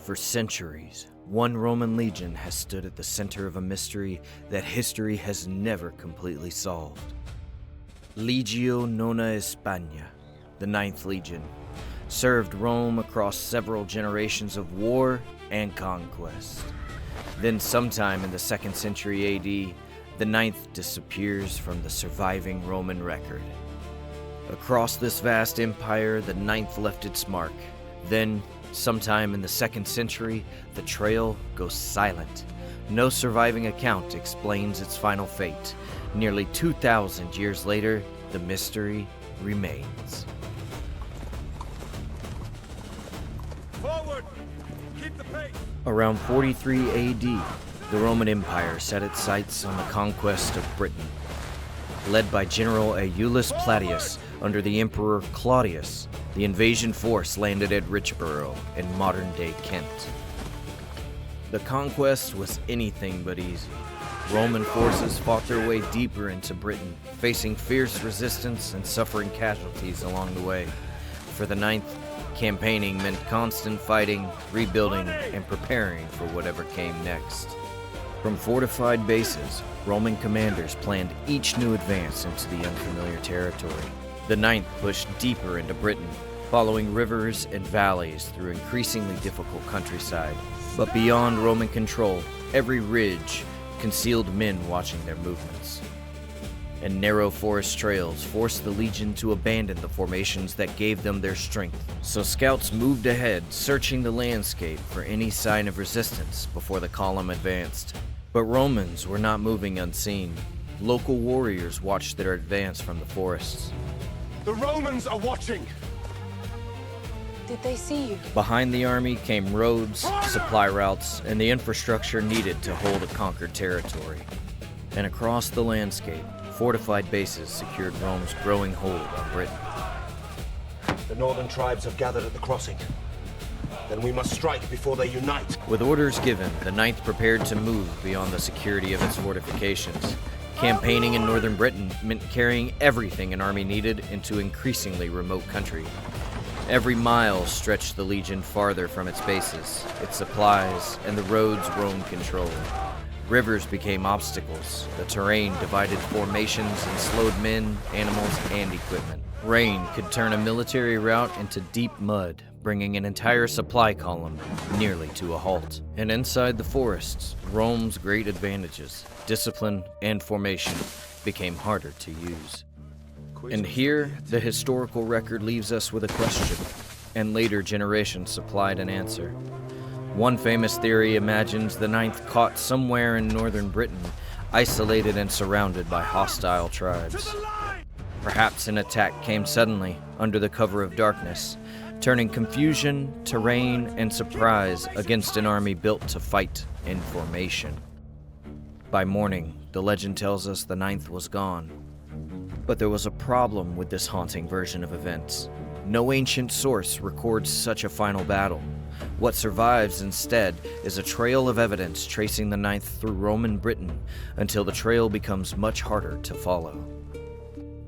For centuries, one Roman legion has stood at the center of a mystery that history has never completely solved. Legio IX Hispana, the Ninth Legion, served Rome across several generations of war and conquest. Then sometime in the 2nd century AD, the Ninth disappears from the surviving Roman record. Across this vast empire, the Ninth left its mark. Then, sometime in the 2nd century, the trail goes silent. No surviving account explains its final fate. Nearly 2,000 years later, the mystery remains. Forward! Keep the pace! Around 43 AD, the Roman Empire set its sights on the conquest of Britain. Led by General Aulus Plautius under the Emperor Claudius, the invasion force landed at Richborough in modern-day Kent. The conquest was anything but easy. Roman forces fought their way deeper into Britain, facing fierce resistance and suffering casualties along the way. For the Ninth, campaigning meant constant fighting, rebuilding, and preparing for whatever came next. From fortified bases, Roman commanders planned each new advance into the unfamiliar territory. The Ninth pushed deeper into Britain, following rivers and valleys through increasingly difficult countryside. But beyond Roman control, every ridge concealed men watching their movements. And narrow forest trails forced the legion to abandon the formations that gave them their strength. So scouts moved ahead, searching the landscape for any sign of resistance before the column advanced. But Romans were not moving unseen. Local warriors watched their advance from the forests. The Romans are watching! Did they see you? Behind the army came roads, supply routes, and the infrastructure needed to hold a conquered territory. And across the landscape, fortified bases secured Rome's growing hold on Britain. The northern tribes have gathered at the crossing. Then we must strike before they unite. With orders given, the Ninth prepared to move beyond the security of its fortifications. Campaigning in northern Britain meant carrying everything an army needed into increasingly remote country. Every mile stretched the legion farther from its bases, its supplies, and the roads Rome controlled. Rivers became obstacles. The terrain divided formations and slowed men, animals, and equipment. Rain could turn a military route into deep mud, bringing an entire supply column nearly to a halt. And inside the forests, Rome's great advantages, discipline and formation, became harder to use. And here, the historical record leaves us with a question, and later generations supplied an answer. One famous theory imagines the Ninth caught somewhere in northern Britain, isolated and surrounded by hostile tribes. Perhaps an attack came suddenly, under the cover of darkness, turning confusion, terrain, and surprise against an army built to fight in formation. By morning, the legend tells us the Ninth was gone. But there was a problem with this haunting version of events. No ancient source records such a final battle. What survives instead is a trail of evidence tracing the Ninth through Roman Britain until the trail becomes much harder to follow.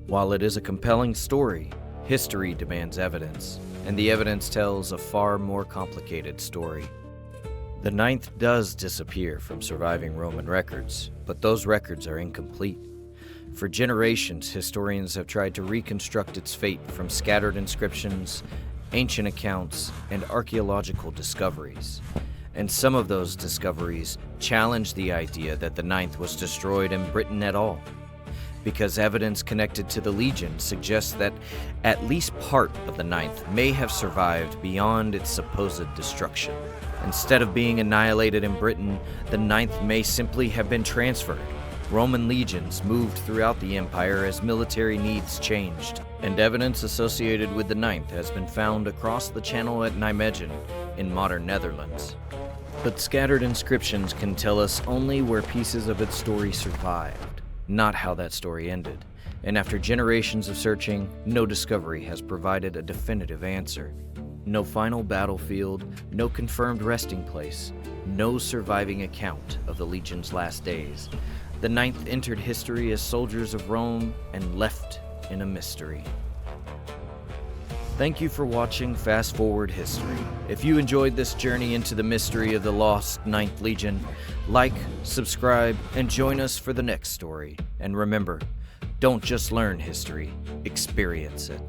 While it is a compelling story, history demands evidence, and the evidence tells a far more complicated story. The Ninth does disappear from surviving Roman records, but those records are incomplete. For generations, historians have tried to reconstruct its fate from scattered inscriptions, ancient accounts, and archaeological discoveries. And some of those discoveries challenge the idea that the Ninth was destroyed in Britain at all, because evidence connected to the Legion suggests that at least part of the Ninth may have survived beyond its supposed destruction. Instead of being annihilated in Britain, the Ninth may simply have been transferred. Roman legions moved throughout the empire as military needs changed, and evidence associated with the Ninth has been found across the channel at Nijmegen in modern Netherlands. But scattered inscriptions can tell us only where pieces of its story survived, not how that story ended. And after generations of searching, no discovery has provided a definitive answer. No final battlefield, no confirmed resting place, no surviving account of the Legion's last days. The Ninth entered history as soldiers of Rome and left in a mystery. Thank you for watching Fast Forward History. If you enjoyed this journey into the mystery of the lost Ninth Legion, like, subscribe, and join us for the next story. And remember, don't just learn history, experience it.